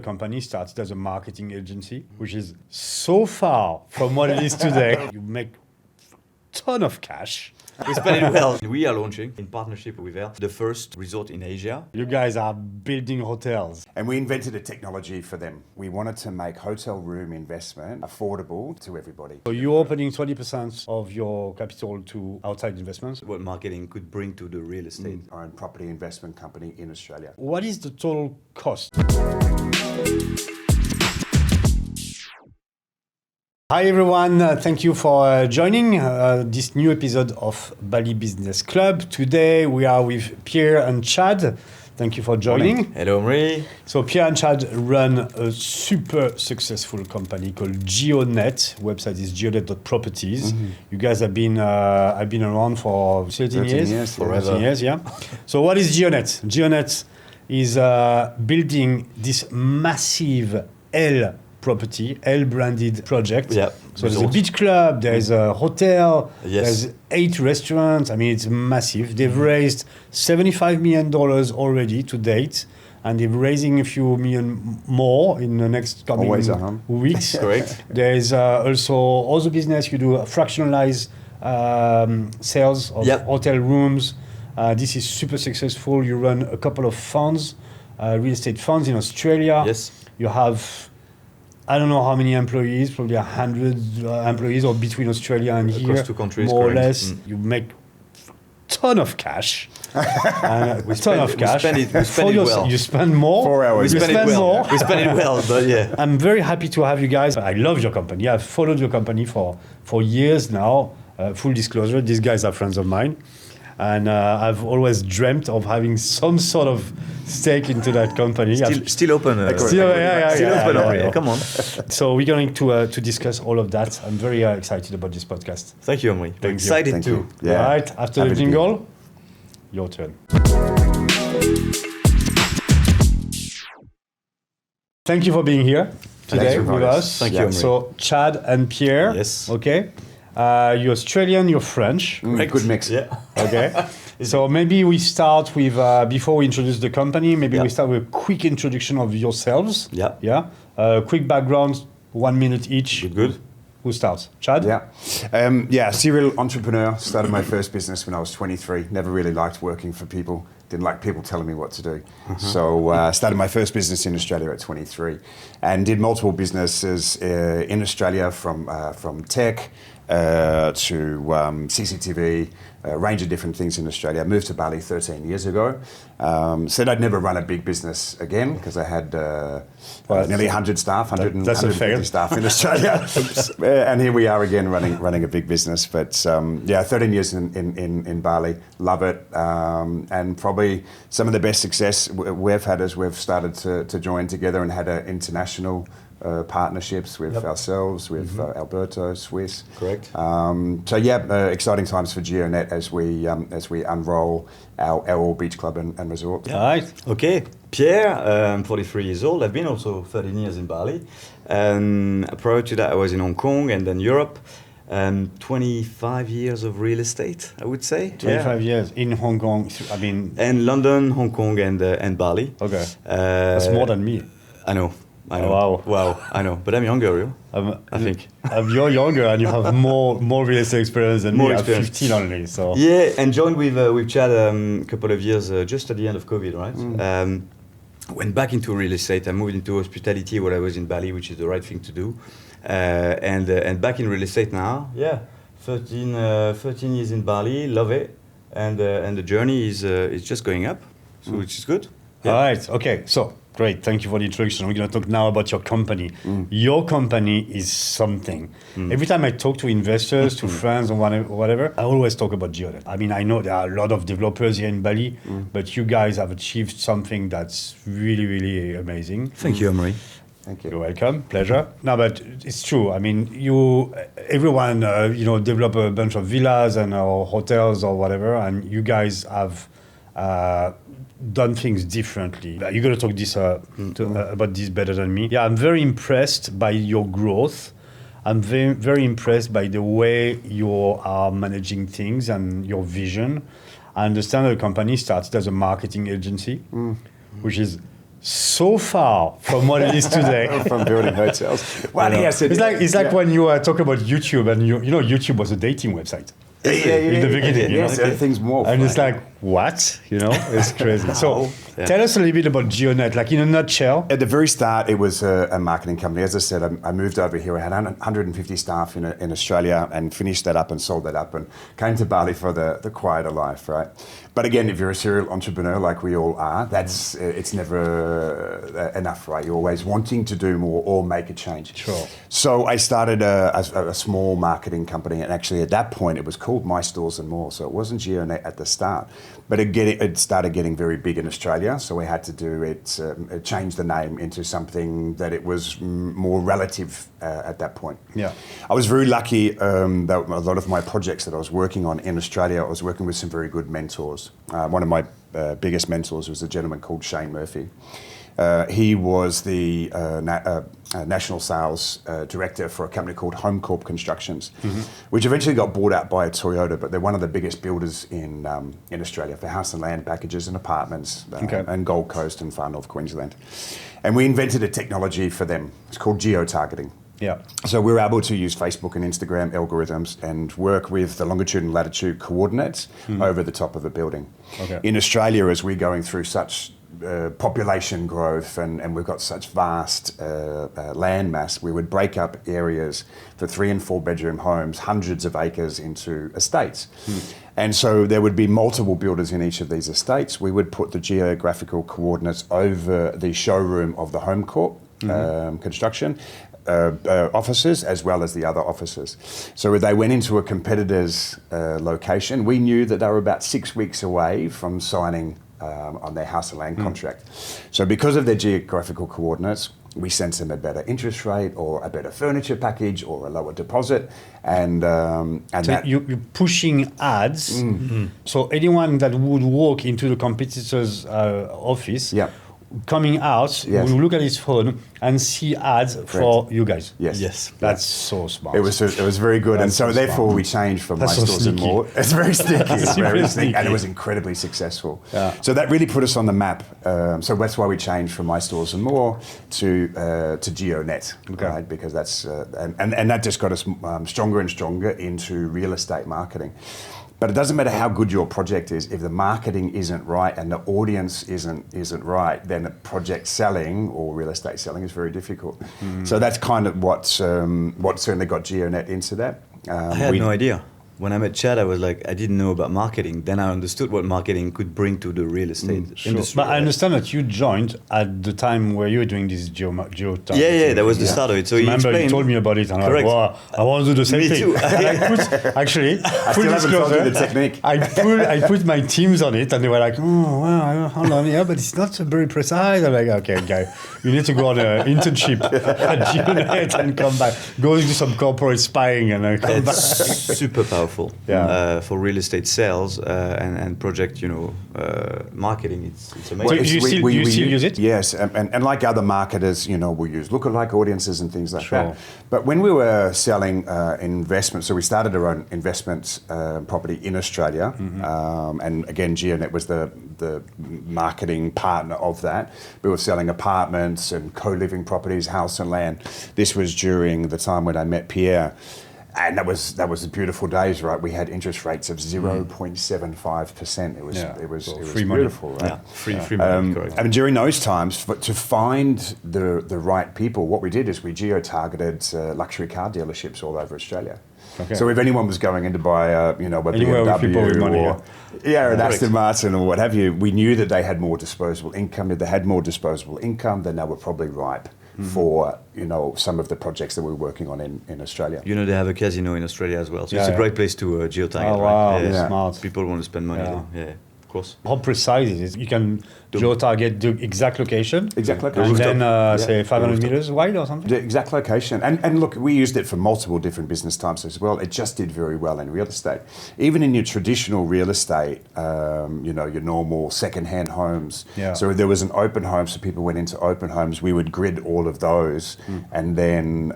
company started as a marketing agency, which is so far from what it is today. You make a ton of cash. We spend it well. We are launching, in partnership with ELLE, the first resort in Asia. You guys are building hotels. And we invented a technology for them. We wanted to make hotel room investment affordable to everybody. So you're opening 20% of your capital to outside investments. What marketing could bring to the real estate. Our own property investment company in Australia. What is the total cost? Hi everyone, thank you for joining this new episode of Bali Business Club. Today we are with Pierre and Chad. Thank you for joining. Morning. Hello, Omri. So Pierre and Chad run a super successful company called GEONET. Website is GEONET.properties. Mm-hmm. You guys have been around for 13 years? Forever. 13 years, yeah. So what is GEONET? GEONET is building this massive ELLE property, ELLE branded project. Yeah. So there's a beach club, there's a hotel, Yes. there's 8 restaurants. I mean, it's massive. They've raised $75 million already to date, and they're raising a few million more in the next coming weeks. Correct. There's also other business. You do fractionalized sales of hotel rooms. This is super successful. You run a couple of funds, real estate funds in Australia. Yes. You have, I don't know how many employees, probably 100 employees, or between Australia and Across here, 2 countries, more correct. or less. You make a ton of cash. We spend it well. You spend more. 4 hours. You We spend it spend well. more. We spend it well, but yeah. I'm very happy to have you guys. I love your company. I've followed your company for years now. Full disclosure, these guys are friends of mine. And I've always dreamt of having some sort of stake into that company. Still open. Still open. Come on. So we're going to discuss all of that. I'm very excited about this podcast. Thank you, Omri. you. Excited Thank too. you. Yeah. All right, after Happy the to be jingle, your turn. Thank you for being here today Thanks for with inviting us. Thank you, Omri. So Chad and Pierre. Yes. Okay. You're Australian, you're French. Good mix. Yeah. Okay. So maybe we start with, before we introduce the company, maybe we start with a quick introduction of yourselves. Yeah. Yeah. Quick background, 1 minute each. Good. Who starts? Chad? Yeah. Serial entrepreneur. Started my first business when I was 23. Never really liked working for people. Didn't like people telling me what to do. So started my first business in Australia at 23, and did multiple businesses in Australia from tech to CCTV, a range of different things in Australia. I moved to Bali 13 years ago. Said I'd never run a big business again because I had nearly 100 staff, 150 staff in Australia. And here we are again running a big business. But 13 years in Bali, love it. And probably some of the best success we've had is we've started to join together and had international partnerships with ourselves, with Alberto, Swiss. Correct. Exciting times for GEONET as we unroll our ELLE Beach Club and Resort. All right. Okay. Pierre, I'm 43 years old. I've been also 13 years in Bali. Prior to that, I was in Hong Kong and then Europe. 25 years of real estate, I would say. 25 years in Hong Kong. I mean. And London, Hong Kong, and Bali. Okay. That's more than me. I know. Wow. I know. But I'm younger, I think. You're younger and you have more real estate experience than me. I have experience. 15 only. So. Yeah, and joined with Chad a couple of years just at the end of COVID, right? Went back into real estate. I moved into hospitality while I was in Bali, which is the right thing to do. And back in real estate now. Yeah, 13 years in Bali. Love it. And the journey is just going up, so which is good. Yeah. All right. Okay. So. Great, thank you for the introduction. We're going to talk now about your company. Your company is something. Every time I talk to investors, to friends or whatever, I always talk about GEONET. I mean, I know there are a lot of developers here in Bali, but you guys have achieved something that's really, really amazing. Thank you, Omri. Thank you. You're welcome. Pleasure. No, but it's true. I mean, everyone, develop a bunch of villas and or hotels or whatever, and you guys have done things differently. You're going to talk about this better than me. Yeah, I'm very impressed by your growth. I'm very, very impressed by the way you are managing things and your vision. I understand that the company started as a marketing agency, which is so far from what it is today. From building hotels. Well, yes, it's like when you talk about YouTube, and you know YouTube was a dating website. In the beginning, yes, things morph. And it's like, what? You know, it's crazy. So tell us a little bit about GeoNet, like in a nutshell. At the very start, it was a marketing company. As I said, I moved over here. I had 150 staff in Australia and finished that up and sold that up and came to Bali for the quieter life, right? But again, if you're a serial entrepreneur like we all are, it's never enough, right? You're always wanting to do more or make a change. Sure. So I started a small marketing company, and actually at that point it was called My Stores and More. So it wasn't GeoNet at the start, but it started getting very big in Australia. So we had to do it, change the name into something that it was more relative at that point. Yeah. I was very lucky that a lot of my projects that I was working on in Australia, I was working with some very good mentors. One of my biggest mentors was a gentleman called Shane Murphy. He was the national sales director for a company called Home Corp Constructions, which eventually got bought out by Toyota, but they're one of the biggest builders in Australia for house and land packages and apartments and Gold Coast and far north Queensland. And we invented a technology for them. It's called geo-targeting. Yeah. So we're able to use Facebook and Instagram algorithms and work with the longitude and latitude coordinates over the top of a building. Okay. In Australia, as we're going through such population growth and we've got such vast land mass, we would break up areas for 3 and 4 bedroom homes, hundreds of acres, into estates. And so there would be multiple builders in each of these estates. We would put the geographical coordinates over the showroom of the Home Corp construction offices as well as the other offices. So if they went into a competitor's location, we knew that they were about 6 weeks away from signing on their house and land contract. So because of their geographical coordinates, we sent them a better interest rate or a better furniture package or a lower deposit. And so you're pushing ads. So anyone that would walk into the competitor's office, coming out, will look at his phone and see ads for you guys. Yes. That's so smart. It was very good. That's and so therefore smart. we changed from That's My so Stores and sneaky. More. It's very sneaky. It's very Very sneaky. And sneaky. it was incredibly successful. Yeah. So that really put us on the map. So that's why we changed from My Stores and More to GeoNet, right? Because that's and that just got us stronger and stronger into real estate marketing. But it doesn't matter how good your project is, if the marketing isn't right and the audience isn't right, then the project selling or real estate selling is very difficult. So that's kind of what certainly got GeoNet into that. I had no idea. When I met Chad, I was like, I didn't know about marketing. Then I understood what marketing could bring to the real estate industry. But I understand that you joined at the time where you were doing this geo-targeting. Yeah, that was the start of it. So remember, you told me about it, and I was like, wow, I want to do the same Me thing. too. I still haven't told you the technique. I put my teams on it, and they were like, oh, wow, hold on, yeah, but it's not very precise. I'm like, okay, guy, you need to go on an internship at GeoNet and come back. Go do some corporate spying and then come back. It's super powerful for real estate sales and project, marketing. It's amazing. So you still use it? Yes, and like other marketers, we use lookalike audiences and things like Sure. that. But when we were selling investments, so we started our own investment property in Australia, and again, GeoNet was the marketing partner of that. We were selling apartments and co-living properties, house and land. This was during the time when I met Pierre. And that was the beautiful days, right? We had interest rates of 0.75%. It was free money. beautiful, right? Yeah, free money, correct. And during those times, to find the right people, what we did is we geo-targeted luxury car dealerships all over Australia. Okay. So if anyone was going in to buy a Anywhere with people with BMW money, or an Aston Martin or what have you, we knew that they had more disposable income. If they had more disposable income, then they were probably ripe for some of the projects that we're working on in Australia. They have a casino in Australia as well, so it's a great place to geo-target. Oh, wow, right? smart. People want to spend money there. Yeah, of course. How precise is it? You can geo-target the exact location. Exact location. And then, say, 500 rooftop. meters wide or something? The exact location. And look, we used it for multiple different business types as well. It just did very well in real estate. Even in your traditional real estate, your normal second-hand homes. Yeah. So if there was an open home, so people went into open homes, we would grid all of those. And then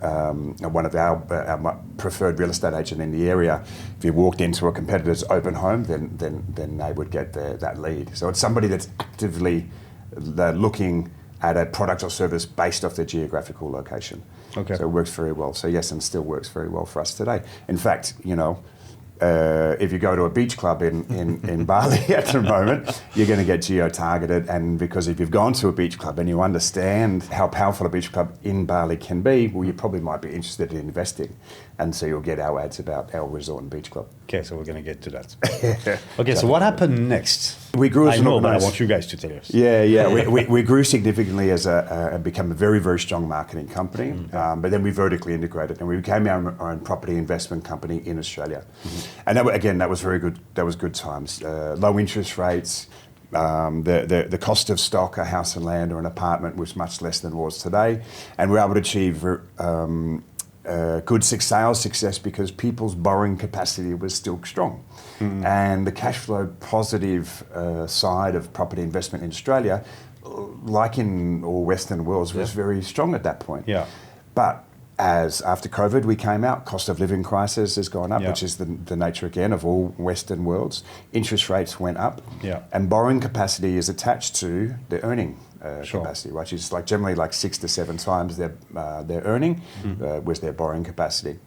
one of our preferred real estate agent in the area, if you walked into a competitor's open home, then they would get that lead. So it's somebody that's actively looking at a product or service based off their geographical location. Okay. So it works very well. So yes, and still works very well for us today. In fact, if you go to a beach club in Bali at the moment, you're going to get geo-targeted. And because if you've gone to a beach club and you understand how powerful a beach club in Bali can be, well, you probably might be interested in investing. And so you'll get our ads about ELLE Resort and Beach Club. Okay, so we're going to get to that. Okay, so what happened next? We grew as I an know, but I organisation. want you guys to tell us. Yeah. We grew significantly as and become a very, very strong marketing company. But then we vertically integrated and we became our own property investment company in Australia. And that was very good. That was good times. Low interest rates. The cost of stock, a house and land or an apartment was much less than it was today. And we were able to achieve good sales success because people's borrowing capacity was still strong. And the cash flow positive side of property investment in Australia, like in all Western worlds, was very strong at that point. Yeah. But as after COVID we came out, cost of living crisis has gone up, which is the nature again of all Western worlds. Interest rates went up, and borrowing capacity is attached to the earning capacity, which is generally 6 to 7 times their earning was their borrowing capacity.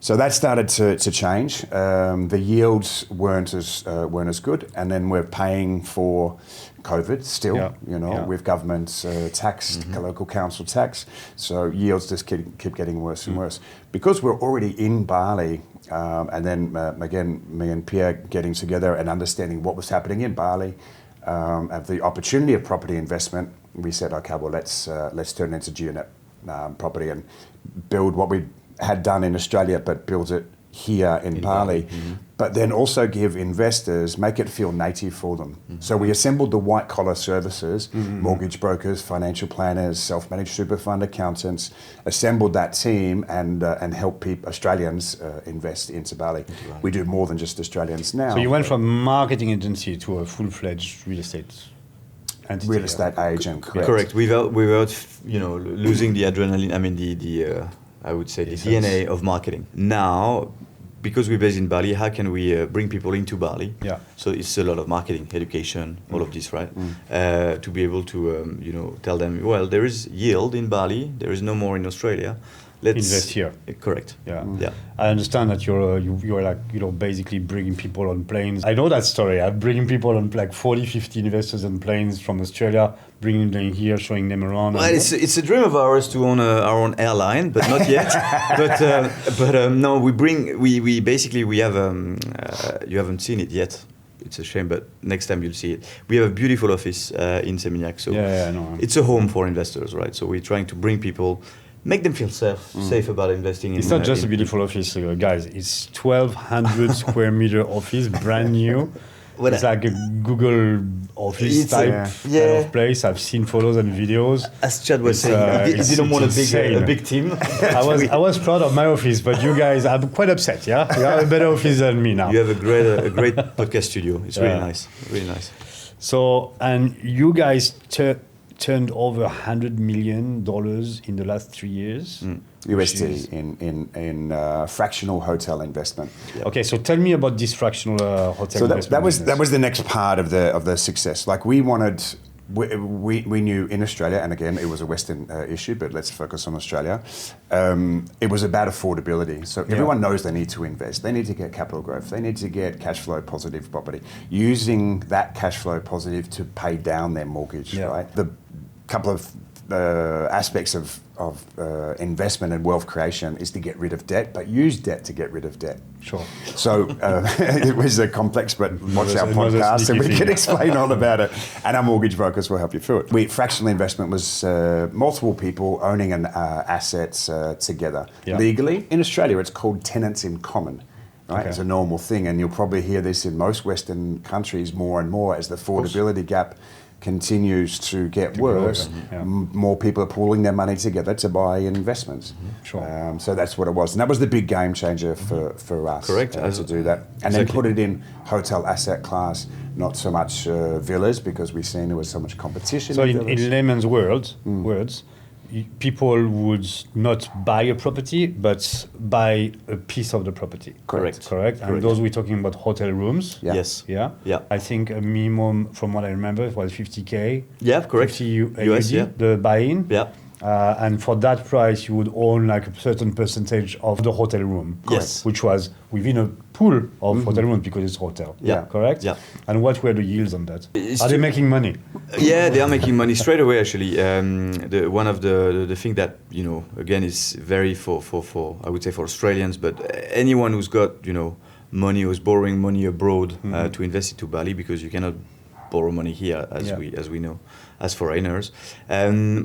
So that started to change. The yields weren't as good, and then we're paying for COVID still, with government tax, local council tax. So yields just keep getting worse and worse. Because we're already in Bali, and then again, me and Pierre getting together and understanding what was happening in Bali, of the opportunity of property investment, we said, okay, well let's turn it into GEONET property and build what we had done in Australia, but build it here in Bali. But then also give investors, make it feel native for them. So we assembled the white collar services, mortgage brokers, financial planners, self-managed super fund accountants, assembled that team and help Australians invest into Bali. We do more than just Australians now. So you went from marketing agency to a full-fledged real estate entity. Real estate agent, correct. Without losing the adrenaline. I mean I would say the DNA of marketing. Now, because we're based in Bali, how can we bring people into Bali? Yeah. So it's a lot of marketing, education, all of this, right? To be able to, tell them, well, there is yield in Bali, there is no more in Australia. Let's invest here. Correct. Yeah. I understand that you're basically bringing people on planes. I know that story. I'm bringing people on 40, 50 investors on planes from Australia, bringing them here, showing them around. Well, it's a dream of ours to own our own airline, but not yet. but no, we basically have you haven't seen it yet. It's a shame, but next time you'll see it. We have a beautiful office in Seminyak, so it's a home for investors, right? So we're trying to bring people. Make them feel safe about investing. It's not just a beautiful office, guys. It's 1,200 square meter office, brand new. It's like a Google office type of place. I've seen photos and videos. As Chad was saying, he didn't want a big team. I was proud of my office, but you guys, I'm quite upset. Yeah, you have a better office than me now. You have a great podcast studio. It's really nice, really nice. So, and you guys turned over $100 million in the last 3 years. USD in fractional hotel investment. Yeah. Okay, so tell me about this fractional hotel investment. That was the next part of the success. We wanted. We knew in Australia, and again, it was a Western issue, but let's focus on Australia. It was about affordability. So everyone knows they need to invest. They need to get capital growth. They need to get cash flow positive property. Using that cash flow positive to pay down their mortgage, right? The couple of aspects of investment and wealth creation is to get rid of debt, but use debt to get rid of debt. Sure. So it was complex, but watch our podcast and we can explain all about it. And our mortgage brokers will help you through it. Fractional investment was multiple people owning an assets together. Legally, in Australia, it's called tenants in common. Right? It's a normal thing, and you'll probably hear this in most Western countries more and more as the affordability gap continues to get worse. More people are pooling their money together to buy investments. Sure. So that's what it was, and that was the big game changer for us. Correct. To do that, and then put it in hotel asset class, not so much villas, because we've seen there was so much competition. So in layman's words, people would not buy a property, but buy a piece of the property. Correct. And those we're talking about hotel rooms. Yeah. Yes. Yeah. Yeah. I think a minimum, from what I remember, it was 50K. Yeah, correct. 50 US, USD, yeah. the buy-in. Yeah. And for that price, you would own like a certain percentage of the hotel room. Yes. Which was within a pool of hotel rooms because it's hotel. Yeah. Correct? Yeah. And what were the yields on that? It's Are they true. making money? Yeah, they are making money straight away. Actually, one of the thing that again is very for I would say for Australians, but anyone who's got money, who's borrowing money abroad to invest into Bali, because you cannot borrow money here as we know as foreigners.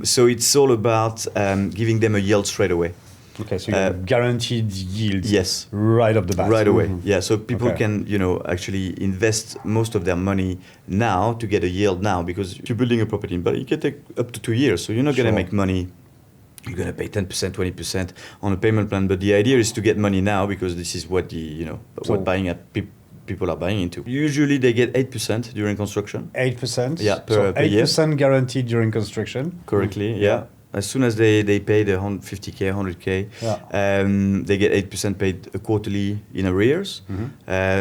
So it's all about giving them a yield straight away. Okay, so you have guaranteed yields. Yes. Right off the bat. Right away. Yeah, so people Okay. can, actually invest most of their money now to get a yield now, because if you're building a property in Bali, it can take up to 2 years. So you're not going to Sure. make money. You're going to pay 10%, 20% on a payment plan. But the idea is to get money now, because this is what what buying at people are buying into. Usually they get 8% during construction. 8%? Yeah, so per year. 8% guaranteed during construction. Correctly, yeah. As soon as they pay the 50K, 100K, they get 8% paid quarterly in arrears.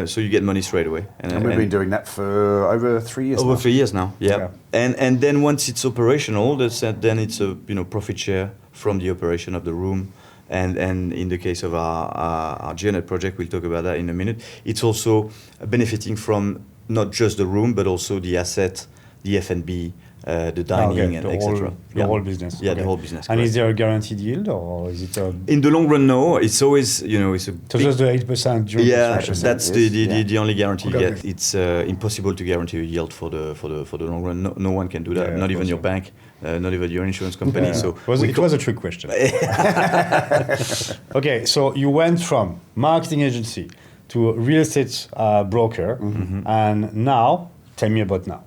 So you get money straight away. And we've been doing that for over 3 years over now. 3 years now. Yeah. And then once it's operational, then it's a profit share from the operation of the room. And in the case of our GEONET project, we'll talk about that in a minute. It's also benefiting from not just the room, but also the asset, the F&B, the dining, and etc. The whole business. Yeah, the whole business. And correct. is there a guaranteed yield, or is it a... In the long run, no. It's always, it's a So just the 8% during construction? that's the only guarantee you Okay. get. It's impossible to guarantee a yield for the long run. No one can do that. Yeah, not of even course, your bank, not even your insurance company. Yeah. So it was a trick question. Okay, so you went from marketing agency to a real estate broker, and now, tell me about now.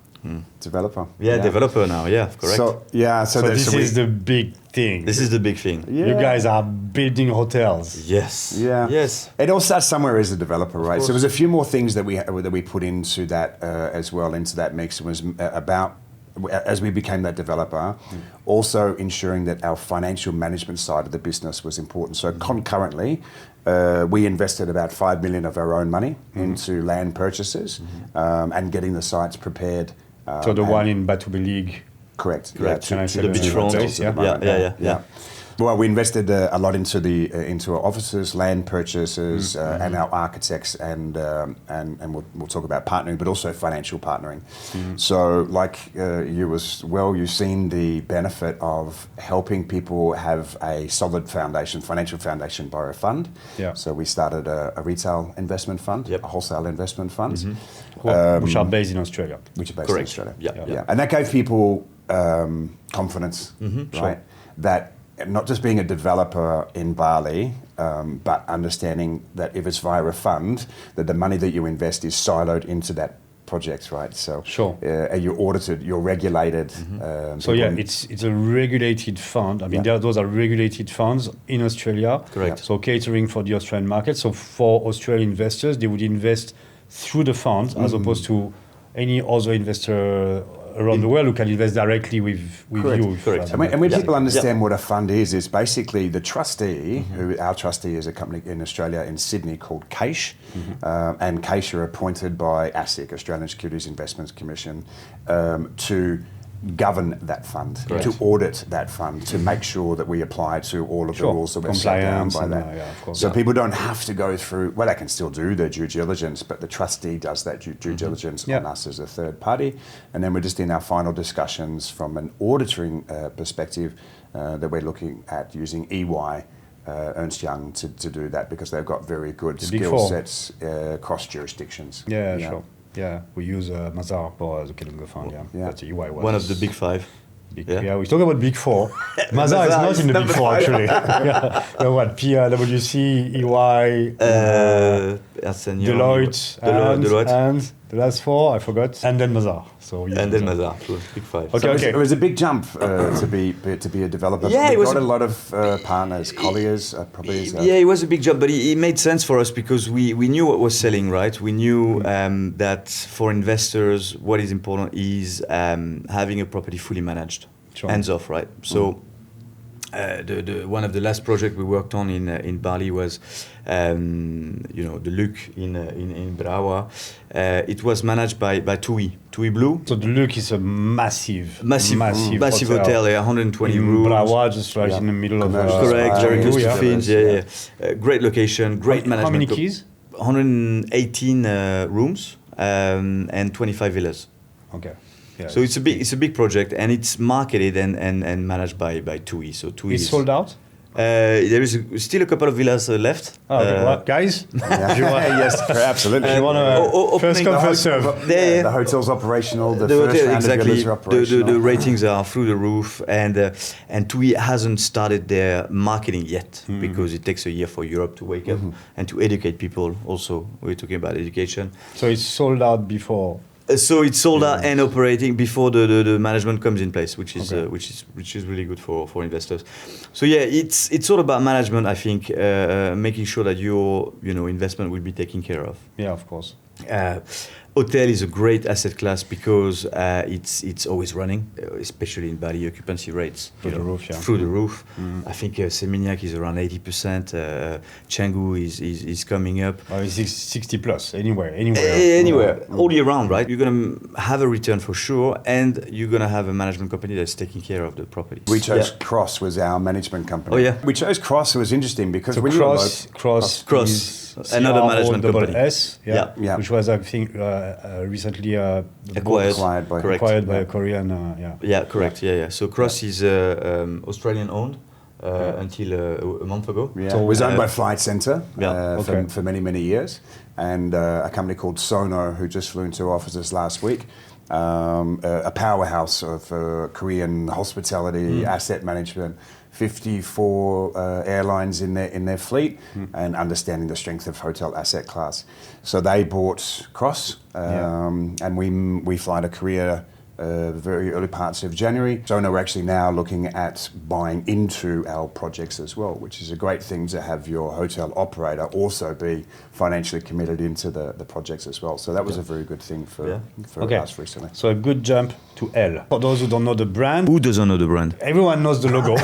Developer. Developer now. Yeah, correct. So this is the big thing. This is the big thing. Yeah. You guys are building hotels. Yes. Yeah. Yes. It all starts somewhere as a developer, right? So there's a few more things that we put into that as well, into that mix. It was about, as we became that developer, also ensuring that our financial management side of the business was important. So concurrently, we invested about 5 million of our own money into land purchases and getting the sites prepared. So the one in Batu Belig. Correct. Correct. Yeah, To the beachfront. hotels at the Yeah. moment. Yeah. Well, we invested a lot into our offices, land purchases, and our architects, and we'll talk about partnering, but also financial partnering. So, like you've seen the benefit of helping people have a solid foundation, financial foundation, by a fund. Yeah. So we started a retail investment fund, a wholesale investment fund, Which are based in Australia. which are based Correct. in Australia. Yeah. And that gave people confidence, right? That not just being a developer in Bali, but understanding that if it's via a fund, that the money that you invest is siloed into that project, right? So Sure. you're audited, you're regulated. So it's a regulated fund. I mean, those are regulated funds in Australia. Correct. So catering for the Australian market. So for Australian investors, they would invest through the fund as opposed to any other investor around the world who can invest directly with Correct. you. Correct. And when people understand what a fund is basically the trustee, our trustee is a company in Australia, in Sydney, called CAISH, and CAISH are appointed by ASIC, Australian Securities Investments Commission, to govern that fund, Correct. to audit that fund, to make sure that we apply to all of the Sure. rules that we're set down Compliance by and, that. of course. So people don't have to go through, well, they can still do their due diligence, but the trustee does that due diligence on us as a third party. And then we're just in our final discussions from an auditing perspective that we're looking at using EY, Ernst Young, to do that, because they've got very good The Big skill Four. sets across jurisdictions. Yeah, sure. Yeah, we use Mazar for the Killingo Fund. Yeah, that's EY was One of the big five. Yeah, we talk about Big Four. Mazar is not in the Big Four, actually. What? PwC, EY, Deloitte, and the last four, I forgot. And then Mazar. And then Mazar, big five. Okay. It was a big jump to be a developer. Yeah, we it was got a lot of partners, Colliers, probably. Yeah, it was a big job, but it made sense for us because we knew what was selling, right? We knew that for investors, what is important is having a property fully managed, Sure. hands off, right? So one of the last project we worked on in Bali was, the Look in Brawa. It was managed by TUI Blue. So the Look is a massive hotel, 120 in rooms. Brawa, just right in the middle of correct, very close to Fins. Great location, great management. How many keys? 118 rooms and 25 villas. Okay. Yeah, so it's a big project, and it's marketed and managed by TUI. So TUI is sold out. There is still a couple of villas left. Guys, yes, absolutely. You want to first come, first serve. The hotel's operational. The first round of villas are operational. The ratings are through the roof, and TUI hasn't started their marketing yet because it takes a year for Europe to wake up and to educate people. Also, we're talking about education. So it's sold out before. So it's sold out and operating before the management comes in place, which is really good for investors. So it's all about management. I think making sure that your investment will be taken care of. Yeah, of course. Hotel is a great asset class because it's always running, especially in Bali. Occupancy rates through the roof. I think Seminyak is around 80%. Canggu is coming up. It's 60 plus anywhere, all year round, right? You're gonna have a return for sure, and you're gonna have a management company that's taking care of the property. We chose Cross was our management company. Oh yeah, we chose Cross. It was interesting because so when Cross. Another management company. Which was, I think, recently acquired by a Korean. Correct. So Cross is Australian owned until a month ago. So it was owned by Flight Centre for many years, and a company called Sono, who just flew into offices last week. A powerhouse of Korean hospitality, asset management. 54 airlines in their fleet, and understanding the strength of hotel asset class. So they bought Cross, and we fly to Korea very early parts of January. So we're actually now looking at buying into our projects as well, which is a great thing to have your hotel operator also be financially committed into the projects as well. So that was a very good thing for us recently. So a good jump to ELLE. For those who don't know the brand. Who doesn't know the brand? Everyone knows the logo.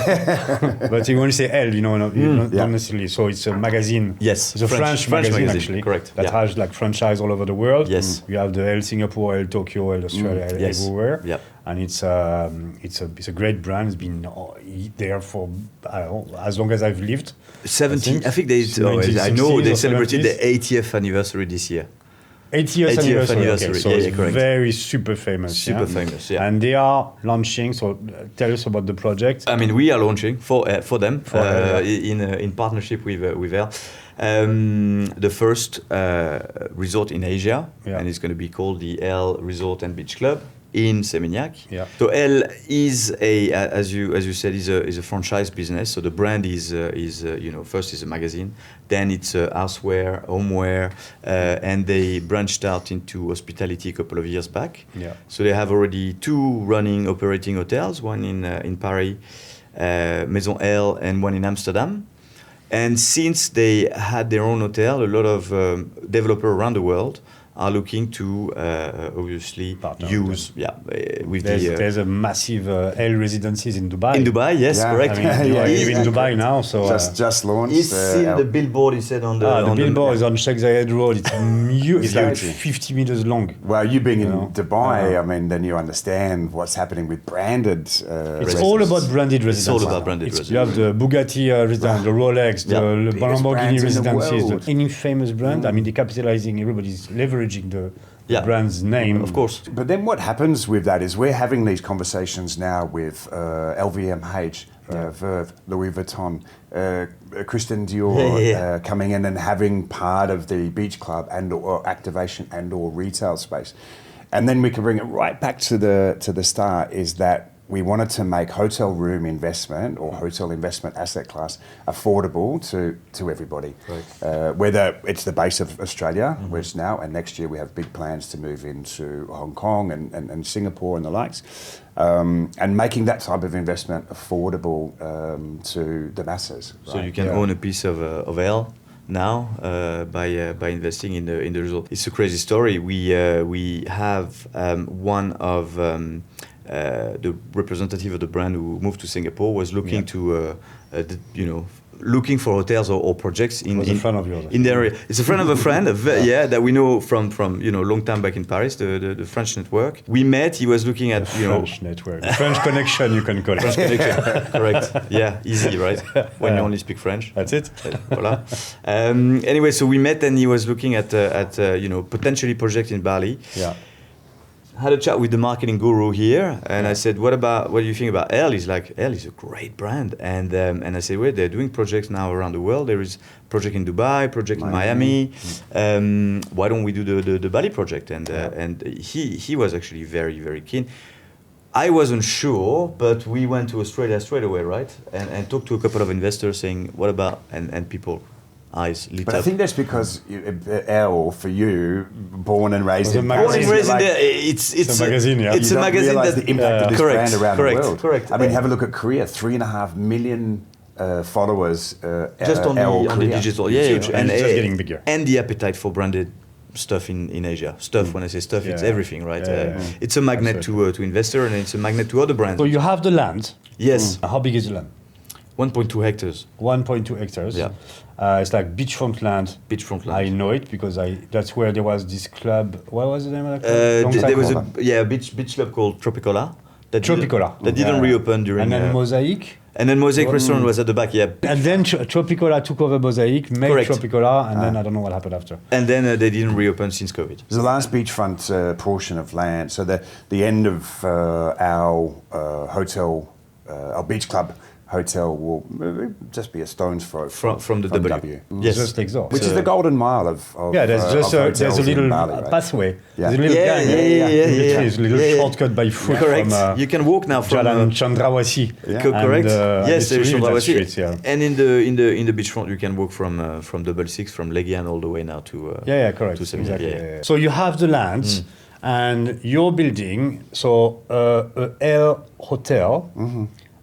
But when you say ELLE, not necessarily. So it's a magazine. Yes. It's a French magazine actually. Correct. That has like franchise all over the world. Yes. You have the ELLE Singapore, ELLE Tokyo, ELLE Australia, ELLE everywhere. Yep. And it's a great brand. It's been there for as long as I've lived. 70. I think they celebrated the 80th anniversary this year. 80th anniversary. Okay, so it's correct. Very super famous. Famous, yeah. And they are launching. So tell us about the project. I mean, we are launching for them in partnership with ELLE. The first resort in Asia, and it's going to be called the ELLE Resort and Beach Club in Seminyak. Yeah. So ELLE is as you said, is a franchise business. So the brand is first is a magazine, then it's houseware, homeware, and they branched out into hospitality a couple of years back. Yeah. So they have already 2 operating hotels, one in Paris, Maison ELLE, and one in Amsterdam. And since they had their own hotel, a lot of developers around the world are looking to obviously use there's a massive ELLE residencies in Dubai. In Dubai, yes, correct. I mean, you live in Dubai now, so just launched. He's seen the billboard. He said on the billboard is on Sheikh Zayed Road. It's huge. It's like 50 meters long. Well, you being in Dubai, I mean, then you understand what's happening with branded. It's all about branded residences. It's all about branded residences. You have the Bugatti residence, the Rolex, the Lamborghini residences. Any famous brand, I mean, they're capitalizing. Everybody's leveraging the brand's name. Of course. But then what happens with that is we're having these conversations now with LVMH, Verve, Louis Vuitton, Christian Dior coming in and having part of the beach club and or activation and or retail space. And then we can bring it right back to the start is that we wanted to make hotel room investment or hotel investment asset class affordable to everybody. Right. Whether it's the base of Australia, where it's now, and next year we have big plans to move into Hong Kong and Singapore and the likes, and making that type of investment affordable to the masses. So you can own a piece of ELLE now by investing in the resort. It's a crazy story. We have one of the representative of the brand who moved to Singapore was looking to, looking for hotels or projects in a friend of yours, in the area. It's a friend of a friend, that we know from long time back in Paris, the French network. We met. He was looking at French network, French connection, you can call it. French connection, correct? Yeah, easy, right? When you only speak French. That's it. Voila. Anyway, so we met, and he was looking at potentially project in Bali. Yeah. Had a chat with the marketing guru here, and I said, what do you think about ELLE? He's like, ELLE is a great brand. And I said, well, they're doing projects now around the world. There is project in Dubai, project in Miami. Why don't we do the Bali project? And he was actually very, very keen. I wasn't sure, but we went to Australia straight away, right? And talked to a couple of investors saying, what about, and people, eyes lit but up. I think that's because ELLE, for you, born and raised in magazine. Born and raised in there, it's a magazine, yeah. It's you a don't magazine realise that the impact of this brand around the world. Correct. I mean, have a look at Korea, 3.5 million followers. Just on ELLE the Korea. digital, Huge. And it's just getting bigger. And the appetite for branded stuff in Asia. When I say stuff, it's everything, right? It's a magnet to investor, and it's a magnet to other brands. So you have the land. Yes. How big is the land? 1.2 hectares. 1.2 hectares. Yeah. It's like beachfront land. Beachfront land. I know it because that's where there was this club. What was the name of the club? There was a beach club called Tropicola. That didn't reopen during. And then Mosaic. And then Mosaic restaurant was at the back, yeah. And then Tropicola took over Mosaic, made Correct. Tropicola, and then I don't know what happened after. And then they didn't reopen since COVID. There's the last beachfront portion of land. So the end of our hotel, our beach club hotel will just be a stone's throw from the W. Yes, just next door. Which is the golden mile of there's just there's a little Bali, right? pathway. Yeah. There's a little It's a little shortcut by foot. Correct. From, you can walk now from Jalan Chandrawasi. Correct. Yes, there is Chandrawasi. Street, yeah. And in the beachfront, you can walk from 666 from Legian all the way now to correct. To exactly. Yeah. So you have the land, and you're building ELLE hotel,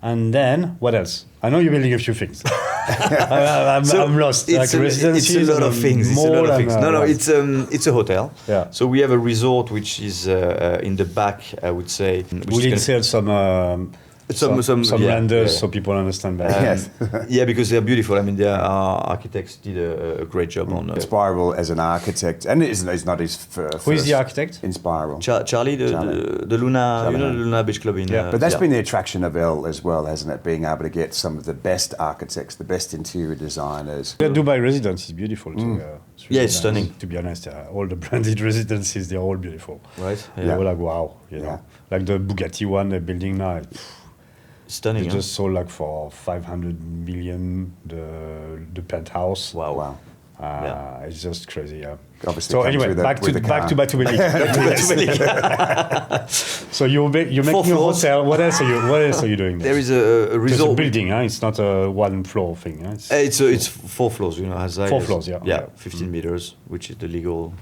and then what else? I know you're building a few things. I'm lost. It's residencies. It's a lot of things. No, it's a hotel. Yeah. So we have a resort which is in the back, I would say. We did sell some renders so people understand better. Yeah, because they're beautiful. I mean, our architects did a great job on Inspiral as an architect, and it's not his first. Who is the architect? Inspiral. Charlie, the Luna, Charlie. the Luna Beach Club in. But that's been the attraction of ELLE as well, hasn't it? Being able to get some of the best architects, the best interior designers. The Dubai residence is beautiful too. It's stunning. To be honest, all the branded residences, they're all beautiful. Right. Yeah. We're like, wow, know. Like the Bugatti one they're building now. Stunning. They just sold like for 500 million the penthouse. Wow. It's just crazy. Yeah. Obviously so anyway, back to Bali. So you're making a hotel. What else are you doing there? There is a resort. It's a building. It's not a one floor thing. It's 4 floors. As 4 floors. Yeah. 15 meters, which is the legal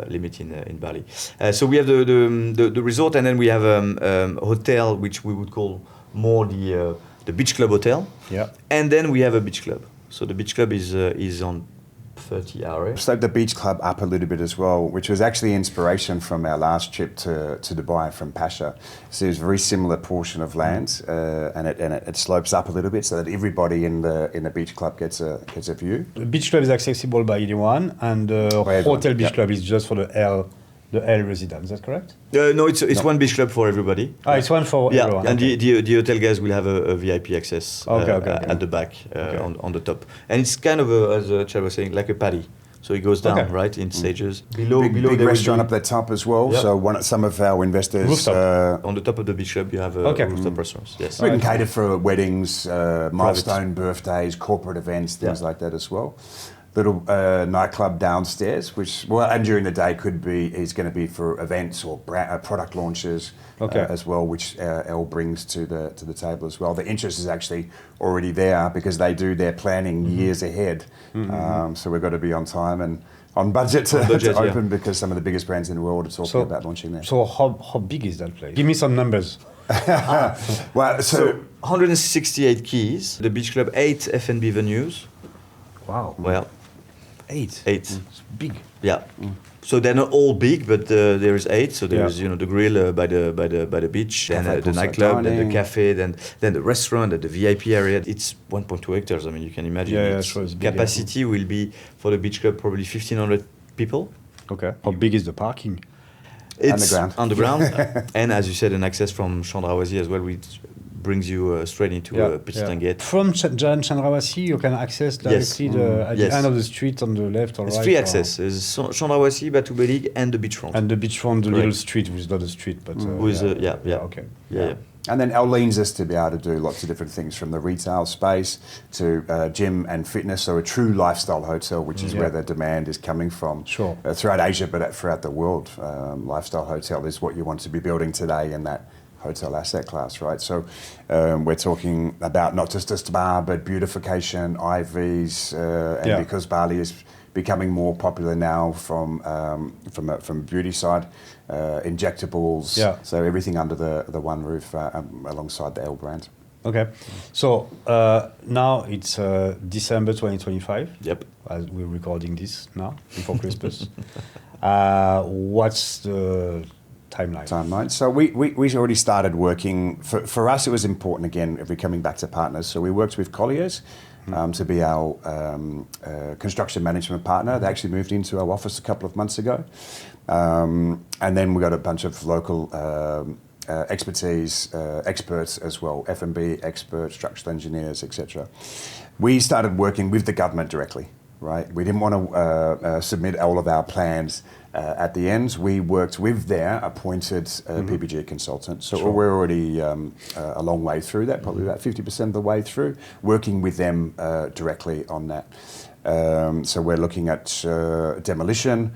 limit in Bali. So we have the resort, and then we have a hotel which we would call more the beach club hotel. Yeah. And then we have a beach club. So the beach club is on 30 hours. Sloped the beach club up a little bit as well, which was actually inspiration from our last trip to Dubai from Pasha. So it's a very similar portion of land, and it slopes up a little bit so that everybody in the beach club gets a view. The beach club is accessible by anyone, and the hotel beach club is just for the ELLE residents. Is that correct? No, it's one beach club for everybody. It's one for everyone. And the hotel guys will have a VIP access at the back on the top. And it's kind of, as Chad was saying, like a paddy. So it goes down, right, in stages. Below big restaurant up the top as well. Yep. So some of our investors... on the top of the beach club, you have rooftop restaurants. Yes. We can cater for weddings, milestone birthdays, corporate events, things like that as well. Little nightclub downstairs, and during the day is going to be for events or product launches as well, which ELLE brings to the table as well. The interest is actually already there because they do their planning years ahead. So we've got to be on time and on budget to open because some of the biggest brands in the world are talking about launching there. So how big is that place? Give me some numbers. Well, so 168 keys. The beach club, 8 F&B venues. Wow. Well, 8. It's big. Yeah. So they're not all big, but there is 8. So there is the grill by the beach, then the nightclub, then the cafe, then the restaurant, then the VIP area. It's 1.2 hectares. I mean, you can imagine. It's big, capacity will be for the beach club probably 1,500 people. Okay. How big is the parking? It's underground, and as you said, an access from Chandrawasi as well, which brings you straight into Petit Tanguet. From Chandrawasi, you can access directly at the end of the street on the left or right. It's free access. It's Chandrawasi, Batu Belig, and the beachfront. And the beachfront, the little street, which is not a street, but Okay. Yeah. And then ELLE leans us to be able to do lots of different things, from the retail space to gym and fitness. So a true lifestyle hotel, which is where the demand is coming from throughout Asia, but throughout the world. Lifestyle hotel is what you want to be building today in that hotel asset class, right? So we're talking about not just a spa, but beautification, IVs, and because Bali is becoming more popular now from beauty side, injectables, so everything under the one roof alongside the ELLE brand. Okay, so now it's December 2025. Yep. As we're recording this now before Christmas. What's the timeline? So we already started working. For us, it was important, again, if we're coming back to partners. So we worked with Colliers to be our construction management partner. They actually moved into our office a couple of months ago. And then we got a bunch of local expertise, experts as well, F&B experts, structural engineers, etc. We started working with the government directly, right? We didn't want to submit all of our plans at the end. We worked with their appointed PPG consultant. So we're already a long way through that, probably about 50% of the way through, working with them directly on that. So we're looking at demolition,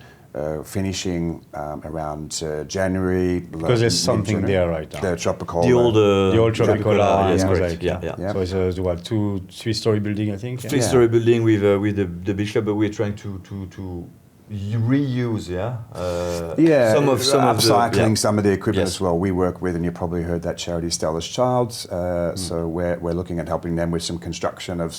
finishing around January. Because there's something there right now. The Tropicola. The old Tropicola. Yes, correct. correct. Yeah. So it's a 2-3-story building, I think. 3-story building with the beach club, but we're trying to reuse, some of upcycling some of the equipment as well. We work with, and you probably heard that charity Stella's Child. So we're looking at helping them with some construction of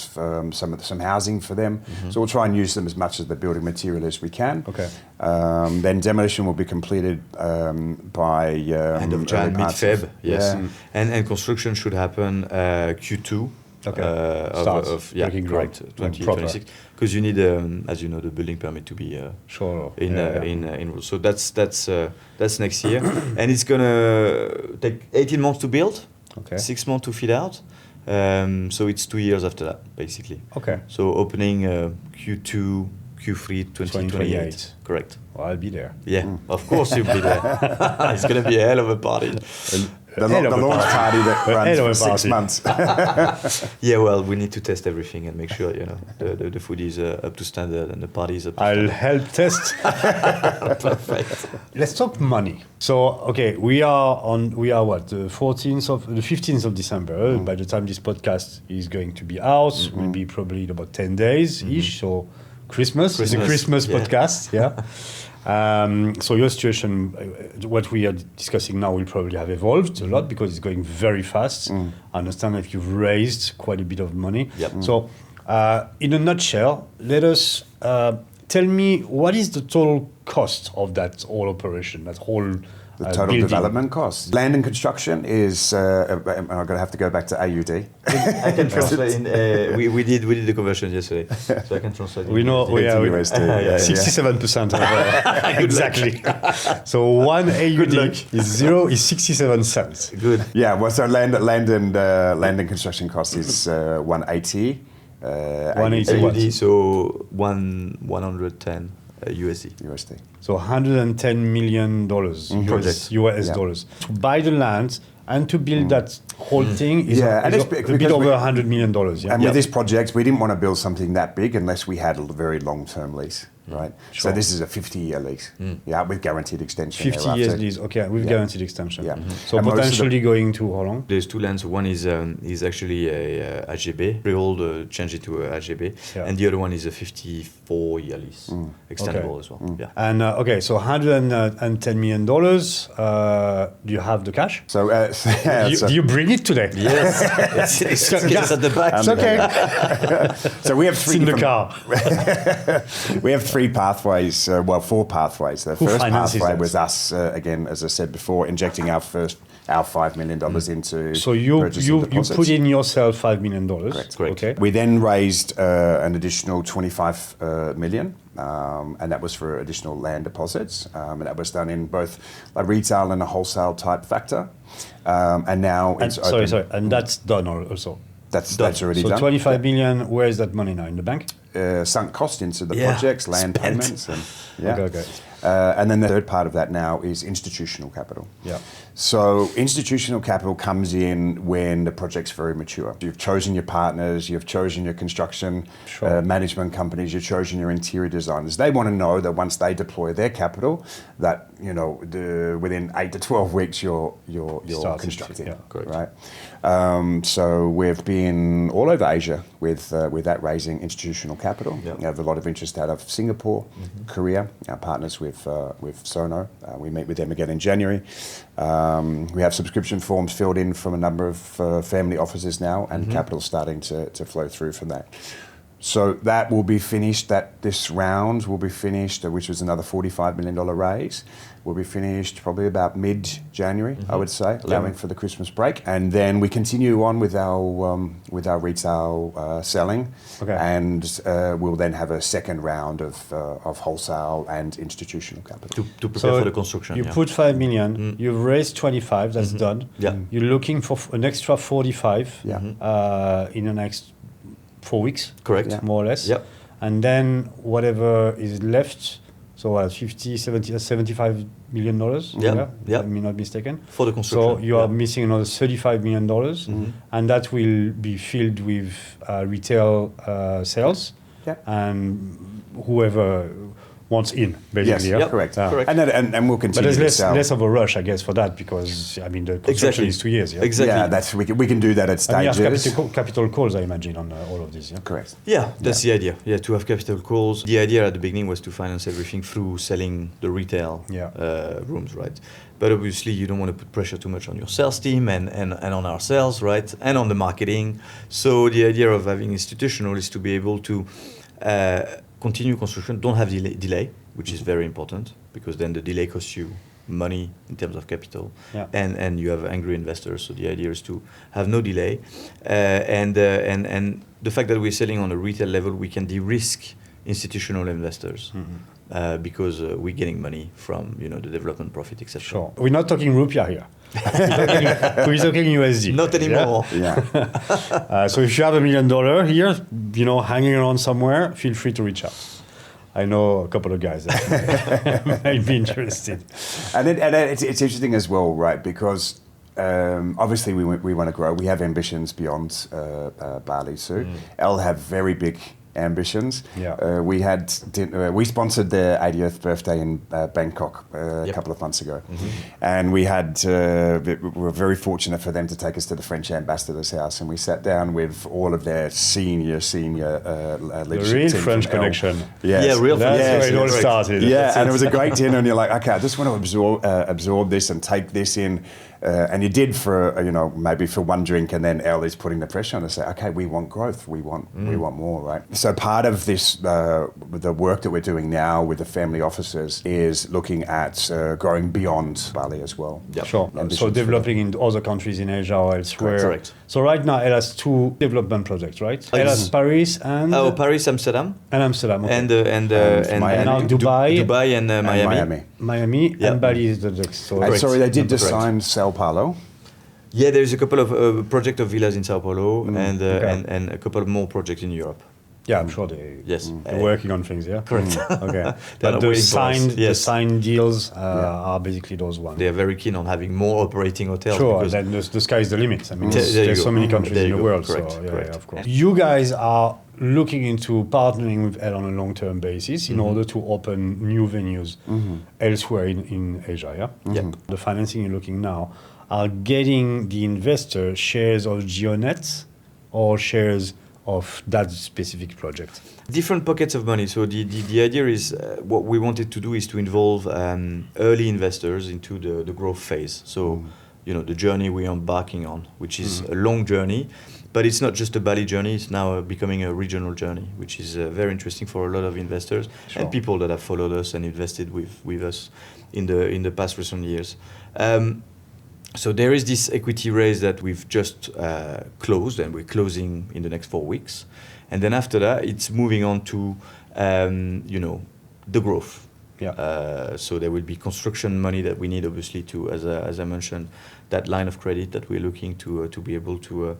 some housing for them. So we'll try and use them as much as the building material as we can. Okay. Then demolition will be completed by end of Jan, mid-Feb. Yes, and construction should happen Q2. Working correct, 2026, because you need, as you know, the building permit to be in. So that's next year, and it's gonna take 18 months to build, 6 months to fit out. So it's 2 years after that, basically. Okay. So opening Q2, Q3 2028. Correct. Well, I'll be there. Yeah, of course you'll be there. It's gonna be a hell of a party. The launch party that runs for 6 months. Yeah, well, we need to test everything and make sure the food is up to standard and the party is up to standard. I'll help test. Perfect. Let's talk money. So, okay, we are what, the 15th of December. By the time this podcast is going to be out, will be probably in about 10 days ish. So Christmas is a Christmas podcast. Yeah. So your situation, what we are discussing now, will probably have evolved a lot because it's going very fast. I understand that you've raised quite a bit of money. Yep. So in a nutshell, let us tell me what is the total cost of that whole operation, that whole the total building. development cost. Land and construction is, I'm going to have to go back to AUD. I can translate in, we did the conversion yesterday, so I can translate. We know, USD. 67%. Exactly. So 1 AUD is 67 cents. Good. Yeah, well, so land and construction cost is 180. 180 AUD, so 110 USD. So $110 million US dollars to buy the land and to build that whole thing is a bit over $100 million. Yeah? And with this project, we didn't want to build something that big unless we had a very long-term lease. right? Sure. So this is a 50-year lease, with guaranteed extension. 50 years thereafter. lease, okay, with guaranteed extension. Yeah. So And most of the- potentially going to how long? There's two lands. One is actually a AGB, freehold, change it to a AGB, and the other one is a 54-year lease, extendable as well. Yeah. And okay, so $110 million. Do you have the cash? So, Do you bring it today? Yes, it's at the back. It's okay. so we have three It's in the different- car. We have three pathways, four pathways. The Who first finances pathway that? was us, again, as I said before, injecting our $5 million into So you purchasing deposits. put in yourself $5 million. Correct. Okay. We then raised an additional 25 million, and that was for additional land deposits, and that was done in both a retail and a wholesale type factor. And now it's open. Sorry, and that's done also. That's already So done. 25 million. Where is that money now? In the bank? Sunk cost into the Yeah, projects, land spent. payments, and Okay. and then the third part of that now is institutional capital. Yeah. So institutional capital comes in when the project's very mature. You've chosen your partners, you've chosen your construction management companies, you've chosen your interior designers. They want to know that once they deploy their capital, that within 8 to 12 weeks you're constructing, right? So we've been all over Asia with that raising institutional capital. Yeah. We have a lot of interest out of Singapore, Korea. Our partners with Sono. We meet with them again in January. We have subscription forms filled in from a number of family offices now, and capital starting to flow through from that. So that will be finished. This round will be finished, which was another $45 million raise. Will be finished probably about mid-January, I would say, allowing for the Christmas break. And then we continue on with our retail selling, and we'll then have a second round of wholesale and institutional capital. To prepare for the construction. You put 5 million, you've raised 25, that's done. Yeah. You're looking for an extra 45 in the next 4 weeks. Correct. More or less. Yep. And then whatever is left, so 50, 70, $75 million, if I may not be mistaken. For the construction. So you are missing another $35 million, and that will be filled with retail sales and whoever wants in, basically. Yes, correct. Correct. And we'll continue But to there's sell. less of a rush, I guess, for that, because, I mean, the construction is 2 years. Yeah? Exactly. Yeah, we can do that at And you stages. have capital calls, I imagine, on all of this. Yeah. Correct. Yeah, that's the idea. Yeah, to have capital calls. The idea at the beginning was to finance everything through selling the retail rooms, right? But obviously, you don't want to put pressure too much on your sales team and on our sales, right? And on the marketing. So the idea of having institutional is to be able to continue construction, don't have delay, which is very important, because then the delay costs you money in terms of capital, and you have angry investors. So the idea is to have no delay, and the fact that we're selling on a retail level, we can de-risk institutional investors because we're getting money from the development profit, etc. Sure, we're not talking rupiah here. We're talking USD. Not anymore. Yeah. So if you have $1 million here, hanging around somewhere, feel free to reach out. I know a couple of guys that might be interested. And it's interesting as well, right? Because obviously we want to grow. We have ambitions beyond Bali too. ELLE have very big ambitions. Yeah. We sponsored their 80th birthday in Bangkok a couple of months ago, and we were very fortunate for them to take us to the French ambassador's house, and we sat down with all of their senior leadership The real team French from ELLE. connection. Yes. Yeah, real That's French. where it all started. Yeah, and it was a great dinner, and you're like, okay, I just want to absorb this and take this in. And you did for maybe for one drink, and then ELLE is putting the pressure on to say, okay, we want growth, we want more, right? So part of this, the work that we're doing now with the family offices is looking at growing beyond Bali as well. Yep. Sure. So developing in other countries in Asia or elsewhere. Correct. So right now, ELLE has 2 development projects, right? ELLE has Paris and Paris, Amsterdam, and Amsterdam. Okay. and Miami. now Dubai, Dubai and Miami. Miami, and Bali is the next. So And sorry, they did Correct. design Sao Paulo. Yeah, there's a couple of project of villas in Sao Paulo and a couple of more projects in Europe. Yeah, I'm sure they're working on things. Yeah, Correct. Okay, They're but not waiting for us. the signed deals are basically those ones. They are very keen on having more operating hotels. Sure, then the sky is the limit. I mean, There you there's go. so many countries There in you the go. world. Correct, So correct. of course. You guys are looking into partnering with ELLE on a long-term basis in order to open new venues elsewhere in Asia. Yeah. Yep. The financing you're looking now are getting the investor shares of GEONET or shares of that specific project. Different pockets of money. So the idea is what we wanted to do is to involve early investors into the growth phase. So the journey we're embarking on, which is a long journey, but it's not just a Bali journey. It's now becoming a regional journey, which is very interesting for a lot of investors and people that have followed us and invested with us in the past recent years. So there is this equity raise that we've just closed, and we're closing in the next 4 weeks. And then after that, it's moving on to, the growth. Yeah. So there will be construction money that we need, obviously, to, as I mentioned, that line of credit that we're looking to be able to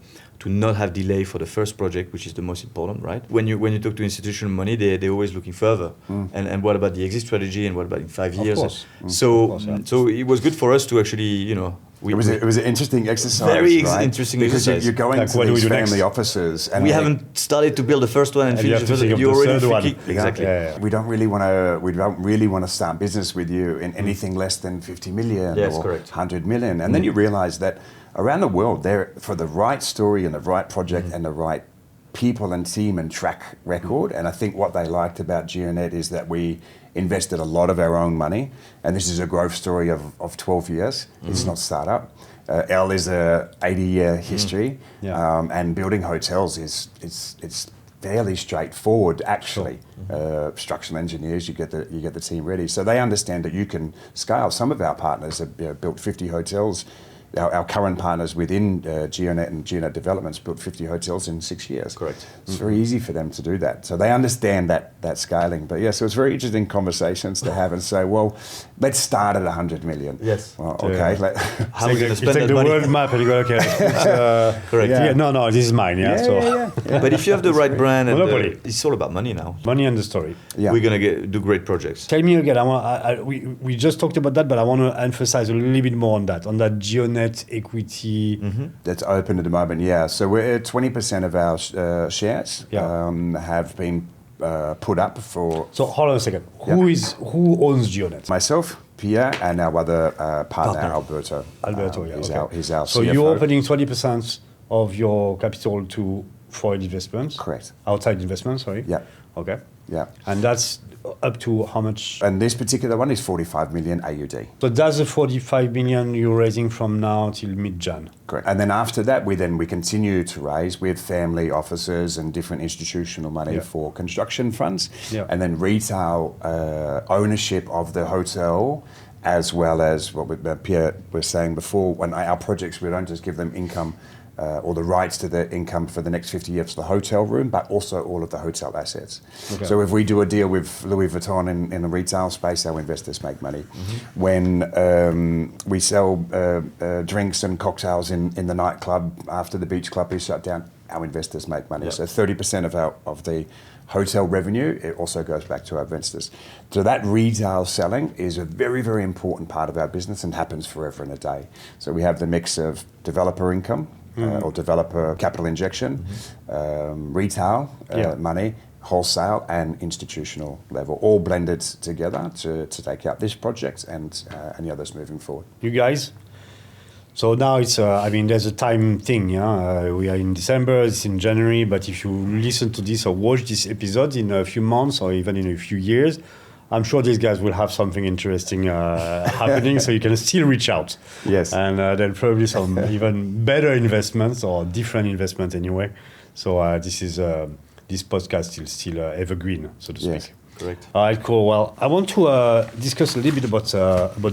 not have delay for the first project, which is the most important, right? When you talk to institutional money, they're always looking further. And what about the exit strategy? And what about in 5 years? Of course. So it was good for us to actually, It was an interesting exercise. Very right? interesting because exercise. you're going Like, to what do we these do family next? offices, and we haven't started to build the first one and And you finish have the to first think one. of You're the already third one. thinking. Exactly. Yeah. We don't really want to start business with you in anything less than 50 million Yes, or correct. 100 million. And then you realize that around the world, there for the right story and the right project and the right people and team and track record. And I think what they liked about GeoNet is that we invested a lot of our own money. And this is a growth story of 12 years. It's not startup. ELLE is a 80-year history. Yeah. And building hotels it's fairly straightforward, actually. Structural engineers, you get the team ready, so they understand that you can scale. Some of our partners have built 50 hotels. Our current partners within GeoNet and GeoNet Developments built 50 hotels in 6 years. Correct. It's very easy for them to do that. So they understand that scaling. But yeah, so it's very interesting conversations to have and say, well, let's start at 100 million. Yes. Well, okay. How are we going to spend You take that the money? world map and you go, okay. Correct. Yeah. No, this is mine. Yeah. But if you have the right brand, and Monopoly. it's all about money now. Money and the story. Yeah. We're going to do great projects. Tell me again. We just talked about that, but I want to emphasize a little bit more on that GeoNet equity. That's open at the moment, yeah. So we're at 20% of our shares Yeah. have been put up for So hold on a second. Who owns GeoNet? myself, Pierre, and our other partner, Alberto. Alberto, He's our So CFO. you're opening 20% of your capital to foreign investments? Correct. Outside investments, sorry? Yeah. Okay. Yeah. And that's up to how much? And this particular one is 45 million AUD. So that's the 45 million you're raising from now till mid-Jan. Correct. And then after that, we continue to raise with family offices and different institutional money for construction funds, and then retail ownership of the hotel, as well as what Pierre was saying before. When our projects, we don't just give them income or the rights to the income for the next 50 years for the hotel room, but also all of the hotel assets. Okay. So if we do a deal with Louis Vuitton in the retail space, our investors make money. When we sell drinks and cocktails in the nightclub after the beach club is shut down, our investors make money. So 30% of the hotel revenue, it also goes back to our investors. So that retail selling is a very, very important part of our business and happens forever and a day. So we have the mix of developer income, or developer capital injection, retail money, wholesale and institutional level, all blended together to take out this project and any others moving forward. You guys? So now it's, there's a time thing, yeah? We are in December, it's in January, but if you listen to this or watch this episode in a few months or even in a few years, I'm sure these guys will have something interesting happening, so you can still reach out. Yes. And then probably some even better investments or different investments anyway. So this podcast is still evergreen, so to speak. Yes. Correct. All right, cool. Well, I want to discuss a little bit about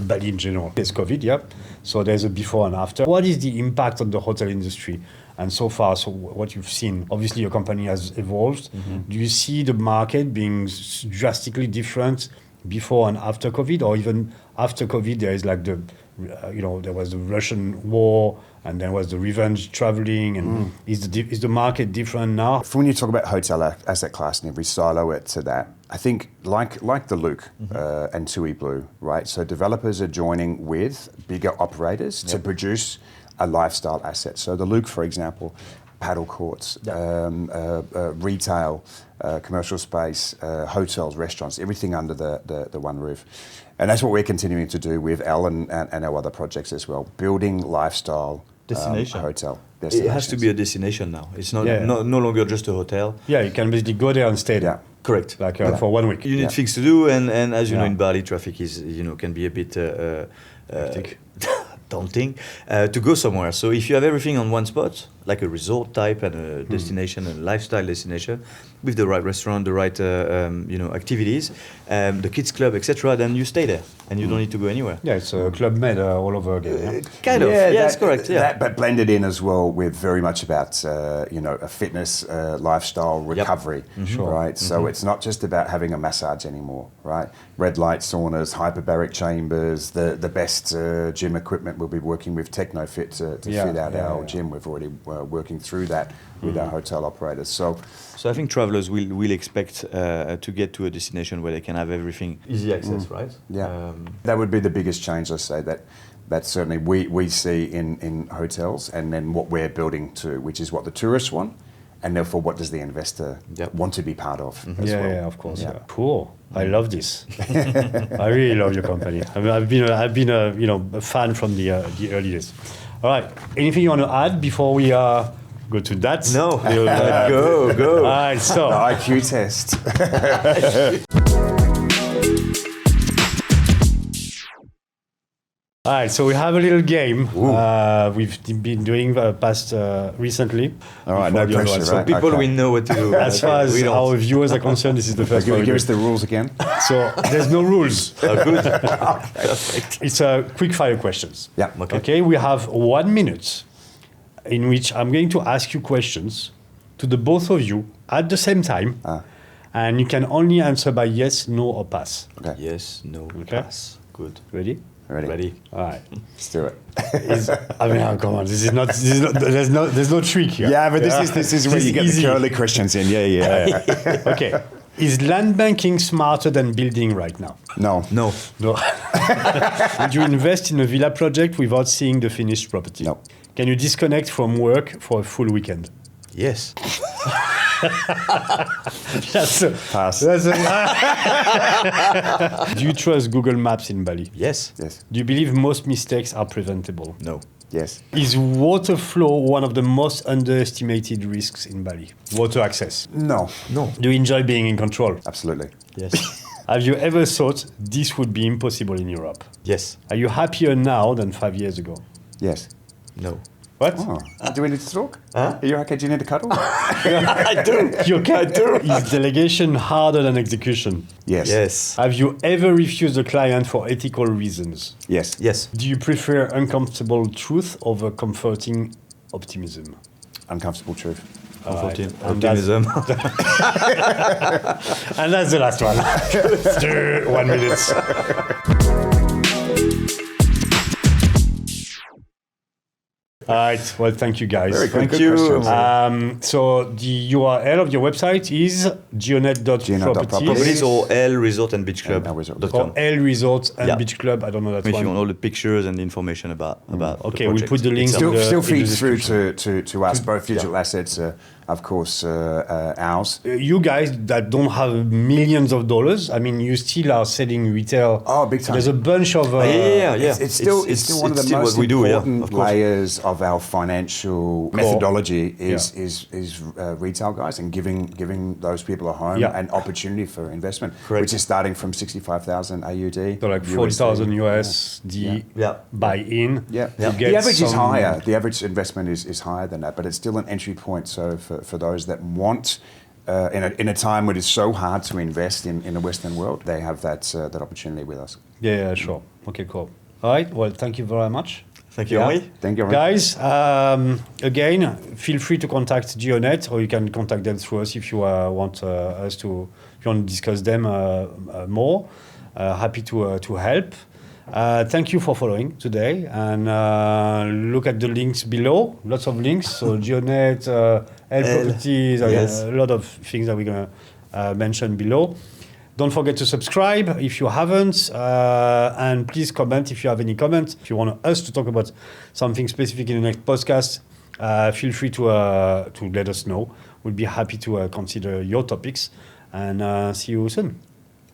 Bali in general. There's COVID, so there's a before and after. What is the impact on the hotel industry? And so far, so what you've seen, obviously your company has evolved. Do you see the market being drastically different before and after COVID, or even after COVID, there is like the there was the Russian war, and there was the revenge traveling, and is the market different now? When you talk about hotel asset class, and if we silo it to that, I think like the Luke and TUI Blue, right? So developers are joining with bigger operators to produce a lifestyle asset. So the Luke, for example, paddle courts, retail, commercial space, hotels, restaurants, everything under the one roof. And that's what we're continuing to do with ELLE and our other projects as well, building lifestyle Destination. hotel. It has to be a destination now. It's no longer just a hotel. Yeah, you can basically go there and stay there. Correct. Like for 1 week. You need things to do, and as you know, in Bali, traffic is can be a bit daunting to go somewhere. So if you have everything on one spot, like a resort type and a destination, a lifestyle destination, with the right restaurant, the right activities, the kids club, etc., then you stay there and you don't need to go anywhere. Yeah, it's a Club Med all over again. Kind of. Yeah, that's correct. Yeah. But blended in as well with very much about a fitness lifestyle recovery, right? So it's not just about having a massage anymore, right? Red light saunas, hyperbaric chambers, the best gym equipment. We'll be working with TechnoFit to fit out our gym. We've already working through that with our hotel operators. So I think travelers will expect to get to a destination where they can have everything easy access, right? Yeah, that would be the biggest change. I say that certainly we see in hotels, and then what we're building to, which is what the tourists want, and therefore what does the investor want to be part of as well. Yeah, of course. Yeah. Cool. I love this. I really love your company. I mean, I've been a fan from the early days. All right. Anything you want to add before we go to that? No. Go. All right. So the IQ test. All right, so we have a little game we've been doing recently. All right, no pressure, so right? people will know what to do. As far as our viewers are concerned, this is the first one. Give us the rules again. So there's no rules. Oh, good. Perfect. It's quick fire questions. Yeah. Okay, we have 1 minute in which I'm going to ask you questions to the both of you at the same time. And you can only answer by yes, no, or pass. Okay. Yes, no, pass. Good. Ready? Ready. All right. Let's do it. Come on. This is not. There's no trick here. Yeah, but this is where you get easy. the curly questions in. Yeah. Okay. Is land banking smarter than building right now? No. Would you invest in a villa project without seeing the finished property? No. Can you disconnect from work for a full weekend? Yes. Pass. Do you trust Google Maps in Bali? Yes. Do you believe most mistakes are preventable? No. Yes. Is water flow one of the most underestimated risks in Bali? Water access? No. Do you enjoy being in control? Absolutely. Yes. Have you ever thought this would be impossible in Europe? Yes. Are you happier now than 5 years ago? Yes. No. What? Oh. Do we need to talk? Huh? Are you okay? Do you need a cuddle? I do. You okay? I do. Is delegation harder than execution? Yes. Have you ever refused a client for ethical reasons? Yes. Do you prefer uncomfortable truth over comforting optimism? Uncomfortable truth. Right. Optimism. And that's the last one. 1 minute. All right. Well, thank you, guys. Very good. Thank you. Questions. So the URL of your website is GEONET.properties. Properties or ELLE Resort and Beach Club. Or ELLE Resort and Beach Club. I don't know that If one. you want all the pictures and the information about Okay, the we'll put the links. Still in feeds the through to us, both digital assets, of course, ours. You guys that don't have millions of dollars, I mean, you still are selling retail. Oh, big time. There's a bunch of... It's still one of the most what we do, important layers of our financial methodology is retail guys and giving those people a home and opportunity for investment, which is starting from 65,000 AUD. So like 40,000 USD buy-in. The average is higher. The average investment is higher than that, but it's still an entry point. So for those that want, in a time when it's so hard to invest in the Western world, they have that opportunity with us. Yeah, sure. Okay, cool. All right. Well, thank you very much. Thank you, Omri. Thank you, Omri. Guys, again, feel free to contact GEONET, or you can contact them through us if you want us to. If you want to discuss them more. Happy to help. Thank you for following today, and look at the links below. Lots of links. So GEONET, ELLE Properties, yes. a lot of things that we're gonna mention below. Don't forget to subscribe if you haven't, and please comment if you have any comments. If you want us to talk about something specific in the next podcast, feel free to let us know. We'll be happy to consider your topics, and see you soon.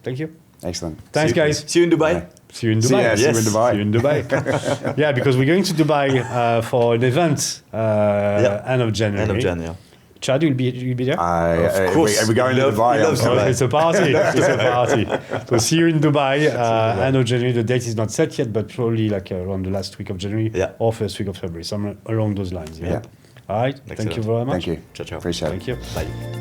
Thank you. Excellent. Thanks, guys. See you in Dubai. Right. See you in Dubai. See you in Dubai. See you in Dubai. Yeah, because we're going to Dubai for an event end of January. End of January. Chad, you'll be there? Of course. Are we going to Dubai? He loves Dubai. It's a party. It's a party. So see you in Dubai. End of January. The date is not set yet, but probably like around the last week of January or first week of February, somewhere along those lines. Yeah. All right. Excellent. Thank you very much. Thank you. Ciao, ciao. Appreciate it. Thank you. Bye.